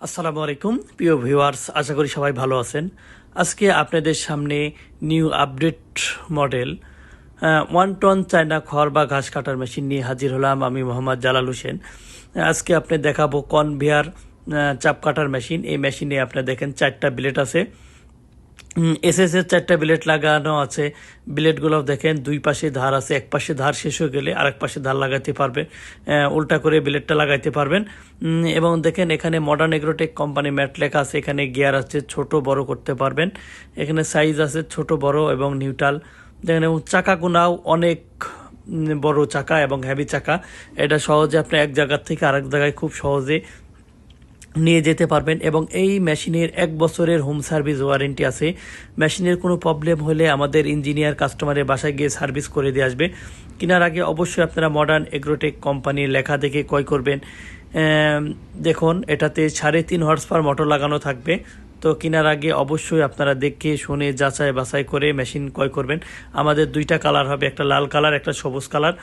আসসালামু আলাইকুম প্রিয় ভিউয়ার্স, আশা করি সবাই ভালো আছেন। আজকে আপনাদের সামনে new update model 1 ton China খড় বা ঘাস কাটার মেশিন নিয়ে হাজির হলাম। আমি মোহাম্মদ জালাল হোসেন। আজকে আপনি দেখাবো কনভেয়ার চাপ কাটার মেশিন। এই মেশিনে আপনি দেখেন 4টা ব্লেড আছে। এসএস এর 4টা ব্লেড লাগানো আছে। ব্লেডগুলো দেখেন, দুই পাশে ধার আছে, এক পাশে ধার শেষ হয়ে গেলে আরেক পাশে ধার লাগাইতে পারবেন, উল্টা করে ব্লেডটা লাগাইতে পারবেন। এবং দেখেন এখানে মডার্ন এগ্রোটেক কোম্পানি ম্যাট লেখা আছে। এখানে গিয়ার আছে, ছোট বড় করতে পারবেন। এখানে সাইজ আছে ছোট বড় এবং নিউট্রাল। দেখেন, এবং চাকাগুনাও অনেক বড় চাকা এবং হেভি চাকা। এটা সহজে আপনি এক জায়গা থেকে আরেক জায়গায় খুব সহজে নিয়ে যেতে পারবেন। এবং এই মেশিনের 1 বছরের হোম সার্ভিস ওয়ারেন্টি আছে। মেশিনের কোনো প্রবলেম হলে আমাদের ইঞ্জিনিয়ার কাস্টমারের বাসায় গিয়ে সার্ভিস করে দিয়ে আসবে। কেনার আগে অবশ্যই আপনারা মডার্ন এগ্রোটেক কোম্পানির লেখা দেখে ক্রয় করবেন। দেখুন, এটাতে 3.5 হর্স পাওয়ার মোটর লাগানো থাকবে। তো কেনার আগে অবশ্যই আপনারা দেখে শুনে যাচাই বাছাই করে মেশিন ক্রয় করবেন। আমাদের 2টা কালার হবে, একটা লাল কালার, একটা সবুজ কালার।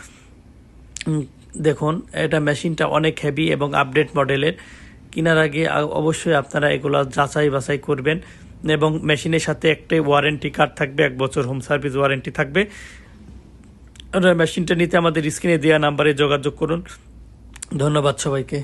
দেখুন, এটা মেশিনটা অনেক হেভি এবং আপডেট মডেলের। কেনার আগে অবশ্যই আপনারা এগুলো যাচাই বাছাই করবেন। এবং মেশিনের সাথে একটা ওয়ারেন্টি কার্ড থাকবে, 1 বছর হোম সার্ভিস ওয়ারেন্টি থাকবে। মেশিনটা নিতে আমাদের স্ক্রিনে দেওয়া নাম্বারে যোগাযোগ করুন। ধন্যবাদ সবাইকে।